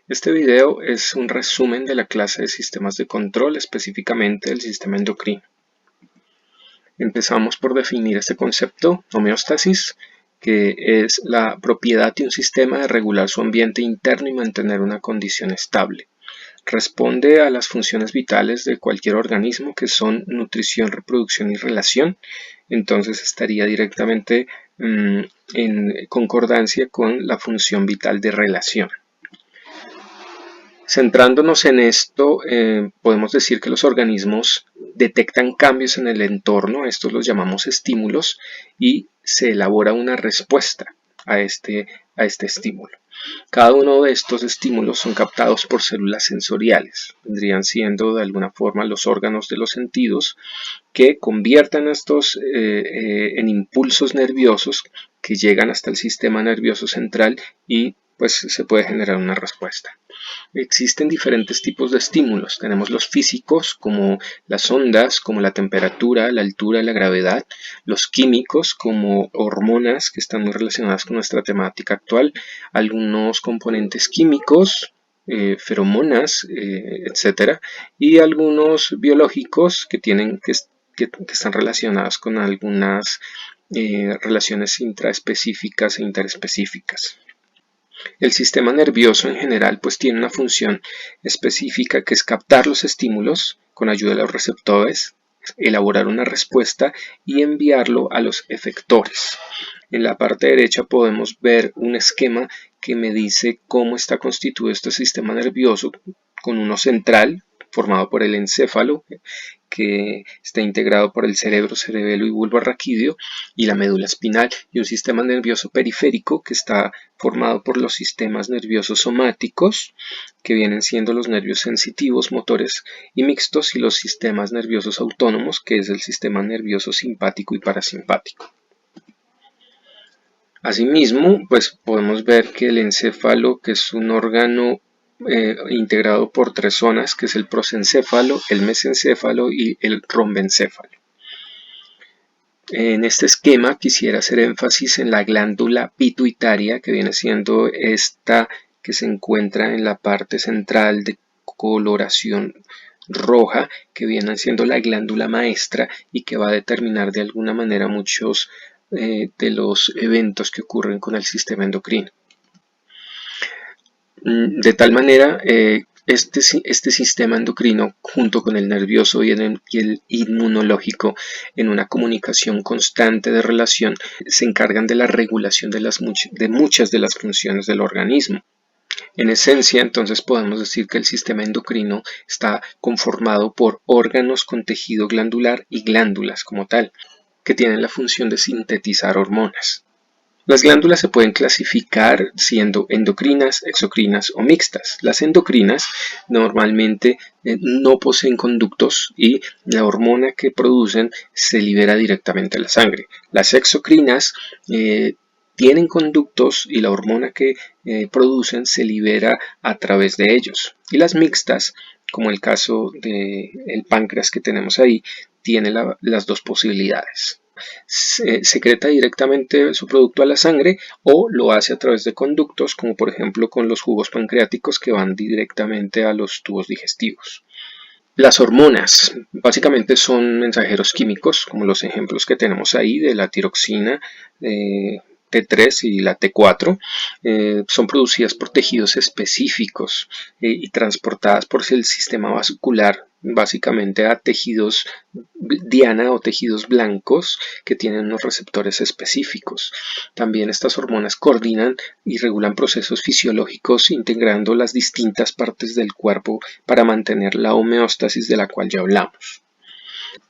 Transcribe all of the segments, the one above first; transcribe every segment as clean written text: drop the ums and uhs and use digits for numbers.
Este video es un resumen de la clase de sistemas de control, específicamente del sistema endocrino. Empezamos por definir este concepto, homeostasis, que es la propiedad de un sistema de regular su ambiente interno y mantener una condición estable. Responde a las funciones vitales de cualquier organismo, que son nutrición, reproducción y relación. Entonces estaría directamente en concordancia con la función vital de relación. Centrándonos en esto, podemos decir que los organismos detectan cambios en el entorno, estos los llamamos estímulos, y se elabora una respuesta a este estímulo. Cada uno de estos estímulos son captados por células sensoriales, vendrían siendo de alguna forma los órganos de los sentidos, que convierten estos en impulsos nerviosos que llegan hasta el sistema nervioso central y pues se puede generar una respuesta. Existen diferentes tipos de estímulos. Tenemos los físicos, como las ondas, como la temperatura, la altura, la gravedad. Los químicos, como hormonas, que están muy relacionadas con nuestra temática actual. Algunos componentes químicos, feromonas, etc. Y algunos biológicos que están relacionados con algunas relaciones intraespecíficas e interespecíficas. El sistema nervioso en general pues tiene una función específica, que es captar los estímulos con ayuda de los receptores, elaborar una respuesta y enviarlo a los efectores. En la parte derecha podemos ver un esquema que me dice cómo está constituido este sistema nervioso, con uno central formado por el encéfalo, que está integrado por el cerebro, cerebelo y bulbo raquídeo, y la médula espinal, y un sistema nervioso periférico que está formado por los sistemas nerviosos somáticos, que vienen siendo los nervios sensitivos, motores y mixtos, y los sistemas nerviosos autónomos, que es el sistema nervioso simpático y parasimpático. Asimismo, pues podemos ver que el encéfalo, que es un órgano integrado por tres zonas, que es el prosencéfalo, el mesencéfalo y el rombencéfalo. En este esquema quisiera hacer énfasis en la glándula pituitaria, que viene siendo esta que se encuentra en la parte central de coloración roja, que viene siendo la glándula maestra y que va a determinar de alguna manera muchos de los eventos que ocurren con el sistema endocrino. De tal manera, este sistema endocrino, junto con el nervioso y el inmunológico, en una comunicación constante de relación, se encargan de la regulación de muchas de las funciones del organismo. En esencia, entonces podemos decir que el sistema endocrino está conformado por órganos con tejido glandular y glándulas como tal, que tienen la función de sintetizar hormonas. Las glándulas se pueden clasificar siendo endocrinas, exocrinas o mixtas. Las endocrinas normalmente no poseen conductos y la hormona que producen se libera directamente a la sangre. Las exocrinas tienen conductos y la hormona que producen se libera a través de ellos. Y las mixtas, como el caso del páncreas que tenemos ahí, tiene las dos posibilidades. Secreta directamente su producto a la sangre o lo hace a través de conductos, como por ejemplo con los jugos pancreáticos que van directamente a los tubos digestivos. Las hormonas básicamente son mensajeros químicos, como los ejemplos que tenemos ahí de la tiroxina, T3 y la T4, son producidas por tejidos específicos y transportadas por el sistema vascular, básicamente a tejidos diana o tejidos blancos que tienen unos receptores específicos. También estas hormonas coordinan y regulan procesos fisiológicos, integrando las distintas partes del cuerpo para mantener la homeostasis de la cual ya hablamos.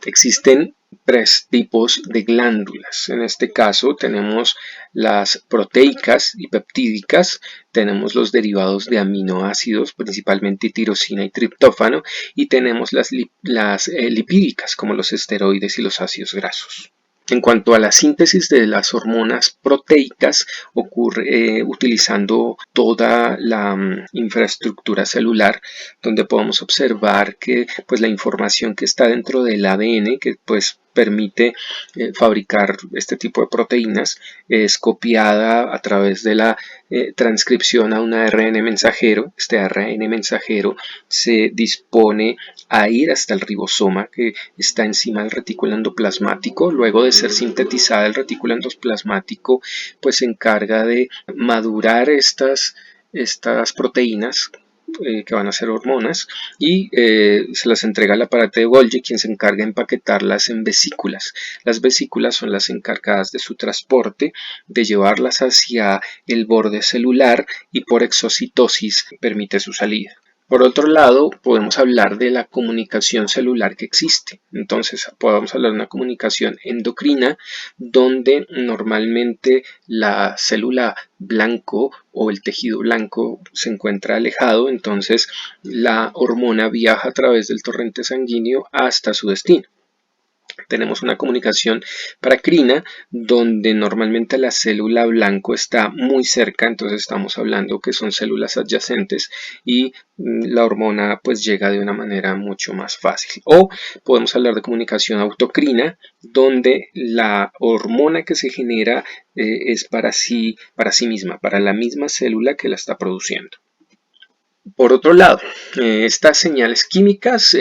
Existen tres tipos de glándulas. En este caso tenemos las proteicas y peptídicas, tenemos los derivados de aminoácidos, principalmente tirosina y triptófano, y tenemos las lipídicas, como los esteroides y los ácidos grasos. En cuanto a la síntesis de las hormonas proteicas, ocurre utilizando toda la infraestructura celular, donde podemos observar que pues, la información que está dentro del ADN, que pues permite fabricar este tipo de proteínas es copiada a través de la transcripción a un ARN mensajero. Este ARN mensajero se dispone a ir hasta el ribosoma que está encima del retículo endoplasmático. Luego de ser sintetizada, el retículo endoplasmático pues se encarga de madurar estas proteínas que van a ser hormonas y se las entrega al aparato de Golgi, quien se encarga de empaquetarlas en vesículas. Las vesículas son las encargadas de su transporte, de llevarlas hacia el borde celular y por exocitosis permite su salida. Por otro lado, podemos hablar de la comunicación celular que existe. Entonces, podemos hablar de una comunicación endocrina donde normalmente la célula blanco o el tejido blanco se encuentra alejado. Entonces, la hormona viaja a través del torrente sanguíneo hasta su destino. Tenemos una comunicación paracrina donde normalmente la célula blanco está muy cerca, entonces estamos hablando que son células adyacentes y la hormona pues llega de una manera mucho más fácil. O podemos hablar de comunicación autocrina donde la hormona que se genera es para sí misma, para la misma célula que la está produciendo. Por otro lado, estas señales químicas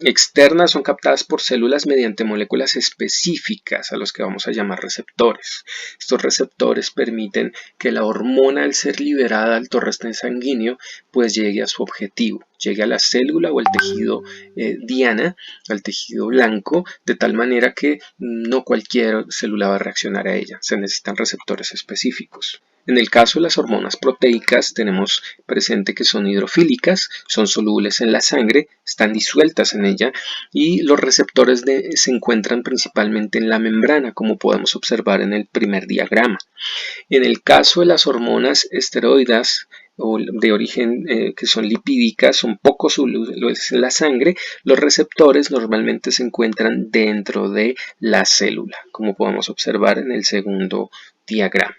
externas son captadas por células mediante moléculas específicas a los que vamos a llamar receptores. Estos receptores permiten que la hormona, al ser liberada al torrente sanguíneo, pues llegue a su objetivo, llegue a la célula o al tejido diana, al tejido blanco, de tal manera que no cualquier célula va a reaccionar a ella. Se necesitan receptores específicos. En el caso de las hormonas proteicas tenemos presente que son hidrofílicas, son solubles en la sangre, están disueltas en ella y los receptores se encuentran principalmente en la membrana, como podemos observar en el primer diagrama. En el caso de las hormonas esteroides o de origen que son lipídicas, son poco solubles en la sangre, los receptores normalmente se encuentran dentro de la célula, como podemos observar en el segundo diagrama.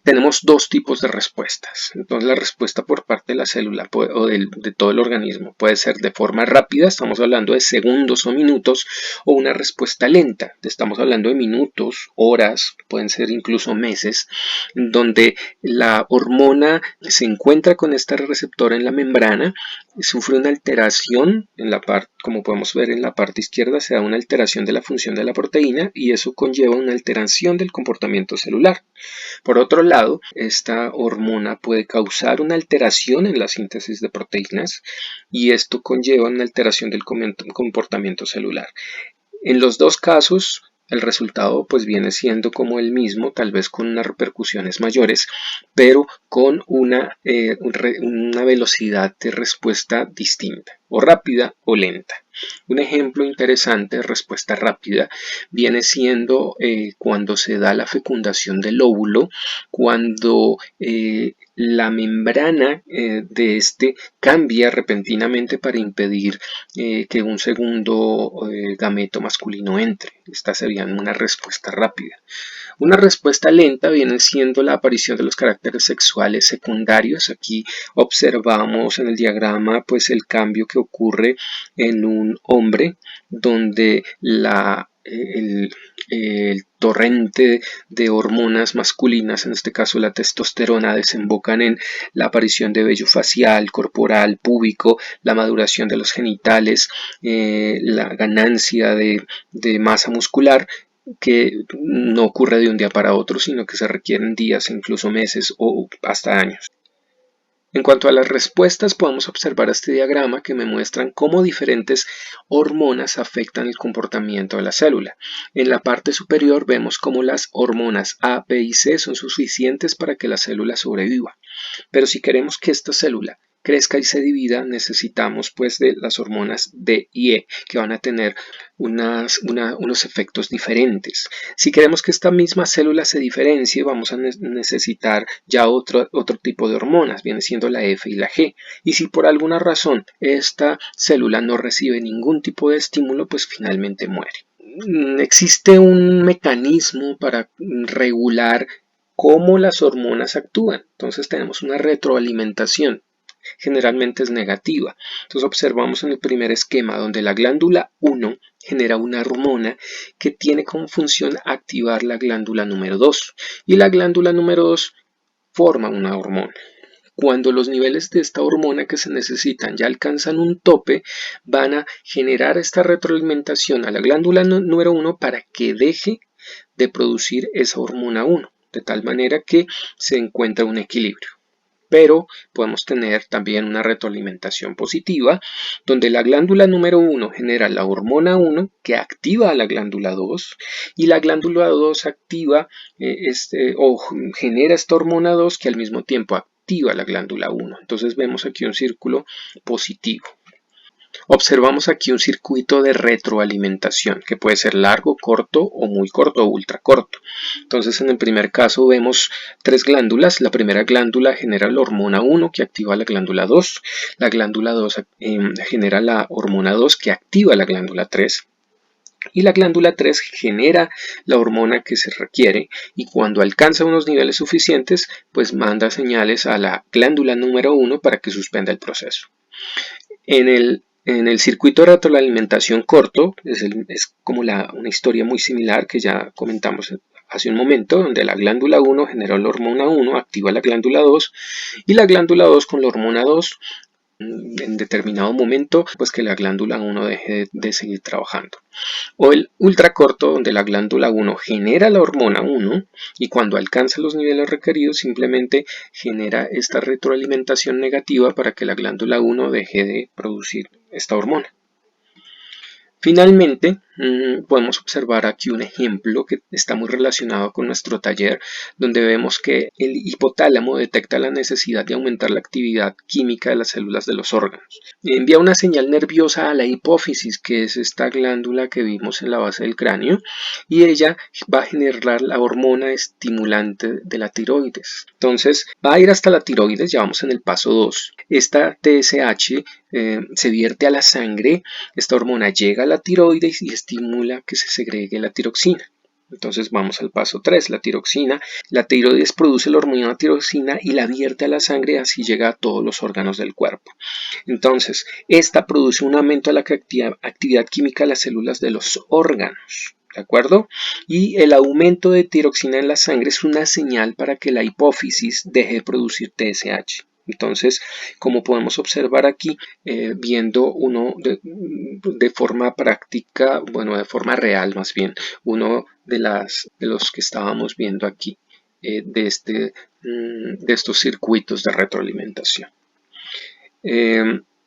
Tenemos dos tipos de respuestas. Entonces la respuesta por parte de la célula o de todo el organismo puede ser de forma rápida, estamos hablando de segundos o minutos, o una respuesta lenta, estamos hablando de minutos, horas, pueden ser incluso meses, donde la hormona se encuentra con este receptor en la membrana, sufre una alteración en la parte, como podemos ver en la parte izquierda, se da una alteración de la función de la proteína y eso conlleva una alteración del comportamiento celular. Por otro lado, esta hormona puede causar una alteración en la síntesis de proteínas y esto conlleva una alteración del comportamiento celular. En los dos casos, el resultado pues viene siendo como el mismo, tal vez con unas repercusiones mayores, pero con una velocidad de respuesta distinta, o rápida o lenta. Un ejemplo interesante de respuesta rápida viene siendo cuando se da la fecundación del óvulo, cuando la membrana de este cambia repentinamente para impedir que un segundo gameto masculino entre. Esta sería una respuesta rápida. Una respuesta lenta viene siendo la aparición de los caracteres sexuales secundarios. Aquí observamos en el diagrama pues el cambio que ocurre en un hombre donde el torrente de hormonas masculinas, en este caso la testosterona, desembocan en la aparición de vello facial, corporal, púbico, la maduración de los genitales, la ganancia de masa muscular, que no ocurre de un día para otro, sino que se requieren días, incluso meses o hasta años. En cuanto a las respuestas, podemos observar este diagrama que me muestran cómo diferentes hormonas afectan el comportamiento de la célula. En la parte superior vemos cómo las hormonas A, B y C son suficientes para que la célula sobreviva. Pero si queremos que esta célula crezca y se divida, necesitamos pues de las hormonas D y E, que van a tener unos efectos diferentes. Si queremos que esta misma célula se diferencie, vamos a necesitar ya otro tipo de hormonas, viene siendo la F y la G. Y si por alguna razón esta célula no recibe ningún tipo de estímulo, pues finalmente muere. Existe un mecanismo para regular cómo las hormonas actúan. Entonces tenemos una retroalimentación. Generalmente es negativa. Entonces observamos en el primer esquema donde la glándula 1 genera una hormona que tiene como función activar la glándula número 2 y la glándula número 2 forma una hormona. Cuando los niveles de esta hormona que se necesitan ya alcanzan un tope, van a generar esta retroalimentación a la glándula número 1 para que deje de producir esa hormona 1, de tal manera que se encuentra un equilibrio. Pero podemos tener también una retroalimentación positiva, donde la glándula número 1 genera la hormona 1 que activa a la glándula 2 y la glándula 2 activa o genera esta hormona 2 que al mismo tiempo activa la glándula 1. Entonces vemos aquí un círculo positivo. Observamos aquí un circuito de retroalimentación que puede ser largo, corto o muy corto o ultra corto. Entonces en el primer caso vemos tres glándulas. La primera glándula genera la hormona 1 que activa la glándula 2. La glándula 2 genera la hormona 2 que activa la glándula 3. Y la glándula 3 genera la hormona que se requiere y cuando alcanza unos niveles suficientes pues manda señales a la glándula número 1 para que suspenda el proceso. En el circuito de retroalimentación corto es como una historia muy similar que ya comentamos hace un momento, donde la glándula 1 genera la hormona 1, activa la glándula 2 y la glándula 2 con la hormona 2 en determinado momento pues que la glándula 1 deje de seguir trabajando. O el ultracorto, donde la glándula 1 genera la hormona 1 y cuando alcanza los niveles requeridos simplemente genera esta retroalimentación negativa para que la glándula 1 deje de producir esta hormona. Finalmente, podemos observar aquí un ejemplo que está muy relacionado con nuestro taller, donde vemos que el hipotálamo detecta la necesidad de aumentar la actividad química de las células de los órganos. Envía una señal nerviosa a la hipófisis, que es esta glándula que vimos en la base del cráneo, y ella va a generar la hormona estimulante de la tiroides. Entonces, va a ir hasta la tiroides, ya vamos en el paso 2. Esta TSH se vierte a la sangre, esta hormona llega a la tiroides y estimula que se segregue la tiroxina. Entonces vamos al paso 3, la tiroxina. La tiroides produce la hormona tiroxina y la vierte a la sangre, así llega a todos los órganos del cuerpo. Entonces, esta produce un aumento de la actividad química de las células de los órganos. ¿De acuerdo? Y el aumento de tiroxina en la sangre es una señal para que la hipófisis deje de producir TSH. Entonces, como podemos observar aquí, viendo uno de forma práctica, bueno, de forma real más bien, uno de los que estábamos viendo aquí, de estos circuitos de retroalimentación.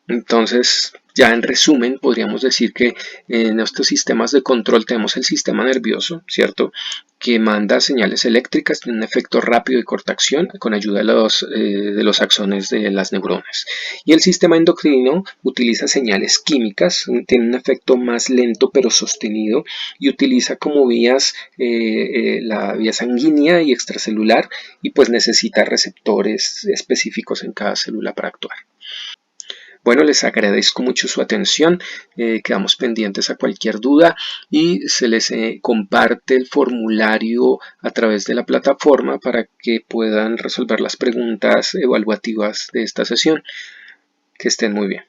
Entonces, ya en resumen, podríamos decir que en estos sistemas de control tenemos el sistema nervioso, ¿cierto?, que manda señales eléctricas, tiene un efecto rápido de corta acción con ayuda de los axones de las neuronas. Y el sistema endocrino utiliza señales químicas, tiene un efecto más lento pero sostenido y utiliza como vías la vía sanguínea y extracelular y pues necesita receptores específicos en cada célula para actuar. Bueno, les agradezco mucho su atención, quedamos pendientes a cualquier duda y se les comparte el formulario a través de la plataforma para que puedan resolver las preguntas evaluativas de esta sesión. Que estén muy bien.